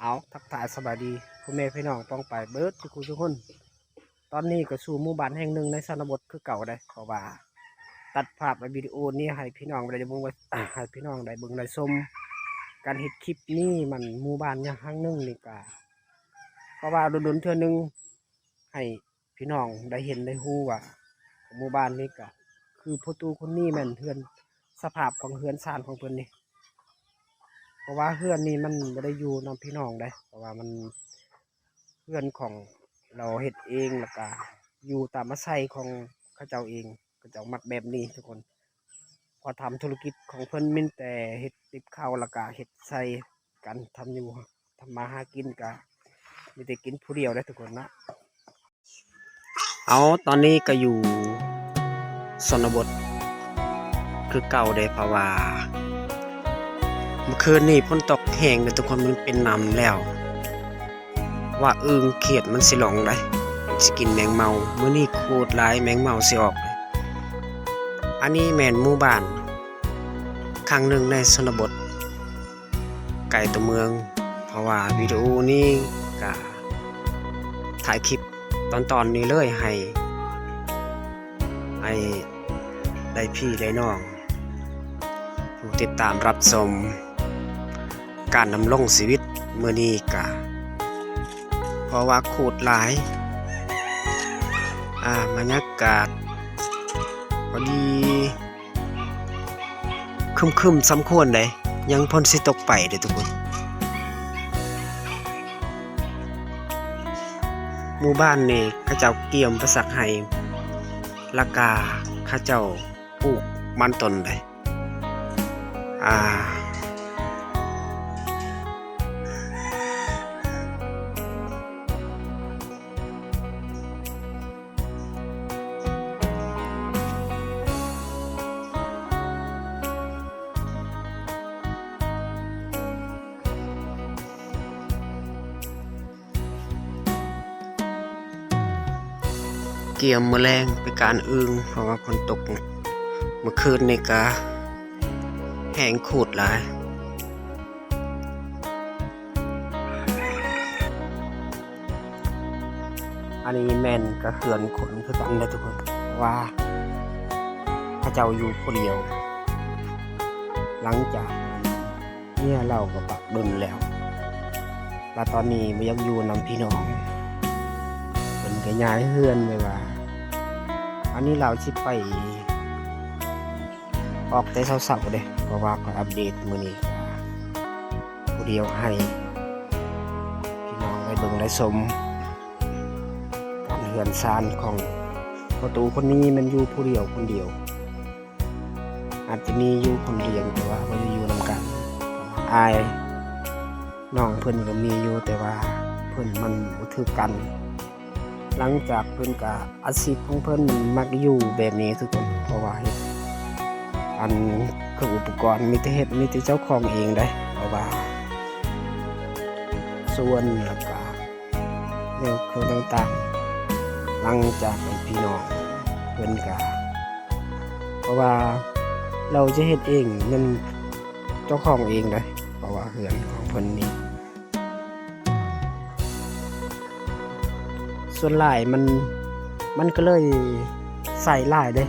เอาทักทายสบายดีพ่อแม่พี่น้องป้องไปเบิร์ดทุกคนตอนนี้ก็สู่หมู่บ้านแห่งหนึ่งในชนบทคือเก่าได้เพราะว่าตัดภาพวิดีโอนี้ให้พี่น้องได้เบิ่งไว้ให้พี่น้องได้เบิ่งได้ชมการเฮ็ดคลิปนี้มันหมู่บ้านอย่างหนึ่งนี่ก็เพราะว่าโดนๆเทื่อนึงให้พี่น้องได้เห็นได้ฮู้ว่าหมู่บ้านนี้ก็คือพ่อตู่คนนี้แม่นเฮือนสภาพของเฮือนซ่านของเพิ่นนี่ เพราะว่าเพื่อนนี่มันไม่ได้อยู่นำพี่น้องได้เพราะว่ามันเพื่อนของเราเฮ็ดเองแล้วก็อยู่ตามอาศัยของเขาเจ้าเองเขาเจ้ามักแบบนี้ทุกคนพอทำธุรกิจของเพิ่นมินแต่เฮ็ดติบข้าวแล้วก็เฮ็ดใส่กันทำอยู่ทำมาหากินก็มีแต่กินผู้เดียวได้ทุกคนนะเอาตอนนี้ก็อยู่ชนบทคือเก่าได้เพราะว่าเมื่อคืนนี้ฝนตกแห้งเลยทุกคนมันเป็นน้ำแล้วว่าเขียดมันสิหลงเลยสิกินแมงเมามื้อนี้โคตรหลายแมงเมาสิออกเลยอันนี้แม่นหมู่บ้านครั้งหนึ่งในชนบทไกลตัวเมืองเพราะว่าวิดีโอนี้ก็ถ่ายคลิปตอนนี้เลยให้ได้พี่ได้น้องผู้ติดตามรับชมการดำรงชีวิตมื้อนี้ก็เพราะว่าโคตรหลายบรรยากาศพอดีคึมๆสำควรเลยยังพ้นสิตกไปเด้อทุกคนหมู่บ้านนี่เขาเจ้าเกี่ยมประสักให้ราคาเขาเจ้าปลูกมันต้นเลยเกี่ยมแมลงเป็นการเพราะว่าฝนตกเมื่อคืนนี่ก็แห้งขูดหลายอันนี้แม่นก็เขื่อนขนคือกันเลยทุกคนว่าพระเจ้าอยู่คนเดียวหลังจากเนี่ยเราก็ปะดนแล้วตอนนี้มันยังอยู่นำพี่น้องเป็นกระยายเฮือนเลยว่าอันนี้เราชิไปออกแต่เช้าๆเด้เพราะว่าก็อัปเดตมื้อนี้ผู้เดียวให้พี่น้องได้เบิ่งได้ชมการเฮือนซานของประตูคนนี้มันอยู่ผู้เดียวคนเดียวอาจจะมีอยู่คนเดียวแต่ว่าบ่ได้อยู่นำกันอายน้องเพิ่นก็มีอยู่แต่ว่าเพิ่นมันบ่ถือกันหลังจากเพิ่นก็อาชีพของเพิ่นมันมักอยู่แบบนี้ทุกคนเพราะว่าอันเครื่องอุปกรณ์มีแต่เฮ็ดมีแต่เจ้าของเองได้เพราะว่าส่วนแล้วก็เรื่องเครื่องต่างๆหลังจากพี่น้องเพิ่นก็เพราะว่าเราจะเฮ็ดเองมันเจ้าของเองได้เพราะว่าเรือนของเพิ่นนี่ส่วนหลายมันก็เลยใส่หลายเด้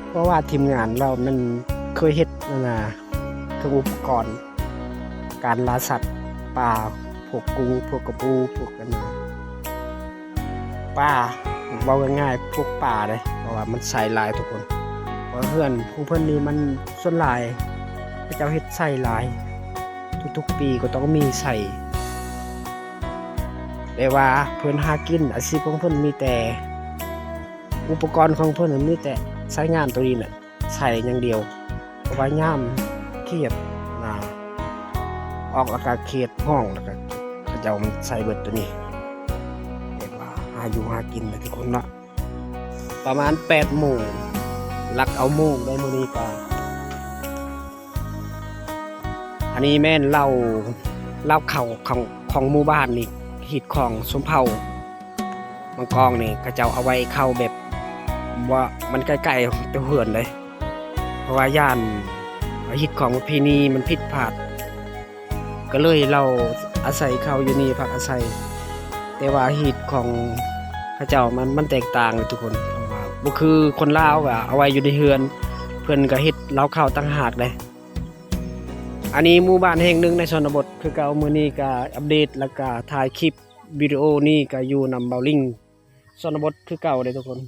เพราะว่าทีมงานเรามันเคยเฮ็ดเครื่องอุปกรณ์การล่าสัตว์ป่าพวกกุ้งพวกกระปูพวกกันป่าเว้าง่ายๆพวกป่าเลยเพราะว่ามันใส่หลายทุกคนเพราะเพื่อนของเพิ่นนี่มันส่วนหลายพระเจ้าเฮ็ดใส่หลายทุกๆปีก็ต้องมีใส่แต่ว่าเพิ่นหากินอาชีพของเพิ่นมีแต่อุปกรณ์ของเพิ่นมีแต่ใช้งานตัวนี้แหละใส่อย่างเดียวเพราะว่าย่ามเขียดออกแล้วก็เขียดห้องแล้วก็เขาเจ้ามันใส่เบิดตัวนี้แต่ว่าหาอยู่หากินทุกคนละประมาณ8 โมงลักเอาโมงได้มื้อนี้ก็อันนี้แม่นเล่าเข่าของหมู่บ้านนี่หิดของสมเผามังกรนี่เขาเจ้าเอาไว้เข้าแบบว่ามันใกล้ๆตัวเหือนเลยเพราะว่าย่านหิดของประเพณีมันผิดพลาดก็เลยเรา อาศัยเขาอยู่นี่พักอาศัยแต่ว่าฮีตของพระเจ้ามันแตกต่างเลยทุกคนเพราะว่าบ่คือคนลาวก็เอาไว้อยู่ในเฮือนเพิ่นก็เฮ็ดเล้าข้าวต่างหากเลยอันนี้หมู่บ้านแห่งหนึ่งในชนบทคือเก่ามื้อนี้ก็อัปเดตแล้วก็ถ่ายคลิปวิดีโอนี้ก็อยู่นำเบาลิงชนบทคือเก่าเลยทุกคน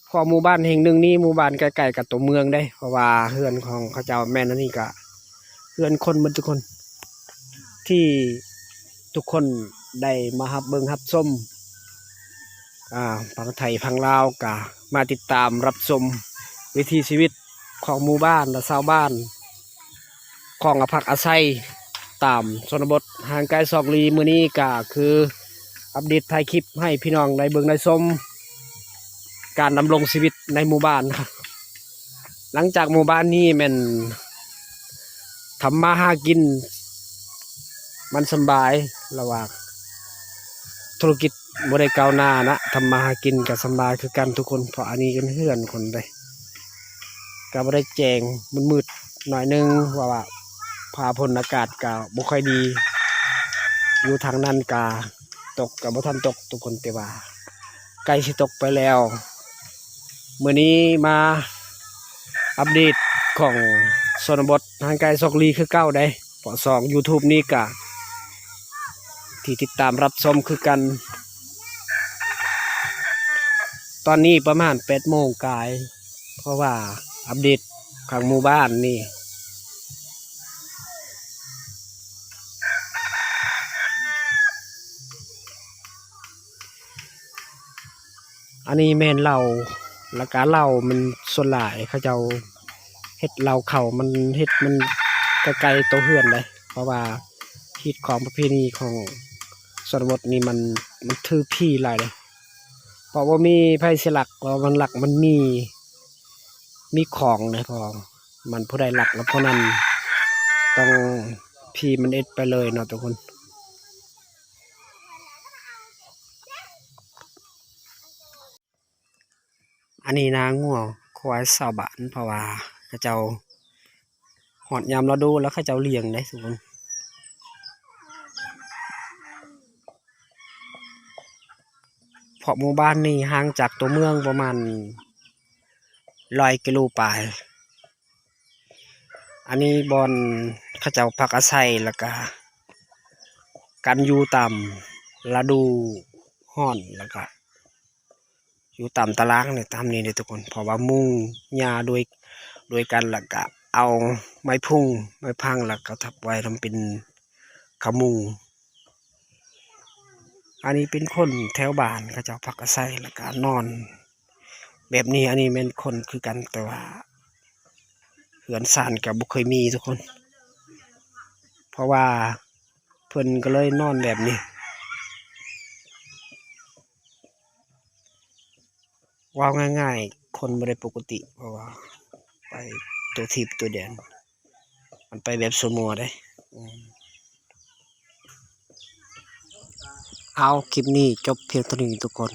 พอหมู่บ้านแห่งหนึ่งนี้หมู่บ้านใกล้ๆกับตัวเมืองได้เพราะว่าเฮือนของเขาเจ้าแม่นอันนี้ก็เฮือนคนหมดทุกคนที่ทุกคนได้มารับเบิ่งรับชมพังไทยพังลาวก็มาติดตามรับชมวิถีชีวิตของหมู่บ้านและชาวบ้านของพักอาศัยตามชนบทห่างไกล2 ลี้มื้อนี้ก็คืออัปเดตถ่ายคลิปให้พี่น้องได้เบิ่งได้ชมการดำรงชีวิตในหมู่บ้านครับหลังจากหมู่บ้านนี้แม่นทำมาหากินมันสบายระหว่างธุรกิจบ่ได้ก้าวหน้านะทำมาหากินก็สบายคือกันทุกคนเพราะอันนี้เป็นเฮือนคนเลยก็บ่ได้แจ้งมืดๆหน่อยนึงว่าพาพลอากาศก็บ่ค่อยดีอยู่ทางนั้นก็ตกก็บ่ทันตกทุกคนแต่ว่าใกล้สิตกไปแล้วมื้อนี้มาอัปเดตของชนบทห่างไกล2 ลี้คือเก่าได้เพราะ2 YouTube นี้ก็ที่ติดตามรับชมคือกันตอนนี้ประมาณ8 โมงกายเพราะว่าอัปเดตข้างหมู่บ้านนี่อันนี้แม่นเราแล้วก็เรามันส่วนหลายเขาเจ้าเฮ็ดเราเขามันเฮ็ดมันไกลๆตัวเฮือนเลยเพราะว่าฮิตของประเพณีของชนบทนี่มันถือพี่หลายเลยเพราะว่ามีไผสิลักเพราะมันหลักมันมีของนะพอมันผู้ใดหลักแล้วเพราะนั้นต้องพี่มันเอ็ดไปเลยเนาะทุกคนอันนี้นางัวควายชาวบ้านเพราะว่าเขาเจ้าหอดยามเราดูแล้วเขาเจ้าเลี้ยงได้ทุกคนเพราะหมู่บ้านนี่ห่างจากตัวเมืองประมาณ100 กิโลไปอันนี้บอนเขาเจ้าพักอาศัยแล้วก็การอยู่ตามฤดูร้อนแล้วก็อยู่ตามตารางเนี่ยตามนี้เลยทุกคนเพราะว่ามุงหญ้าโดยกันแล้วก็เอาไม้พุ่งไม้พังแล้วก็ทับไว้ทำเป็นขมุงอันนี้เป็นคนแถวบ้านเขาเจ้าพักอาศัยแล้วก็นอนแบบนี้อันนี้เป็นคนคือกันแต่ว่าเหือนซ่านกับบุเคยมีทุกคนเพราะว่าเพิ่นก็เลยนอนแบบนี้ว่าง่ายๆคนไม่ได้ปกติเพราะว่าไปตัวทิพย์ตัวแดนมันไปแบบสมัวได้เอาคลิปนี้จบเพียงเท่านี้ทุกคน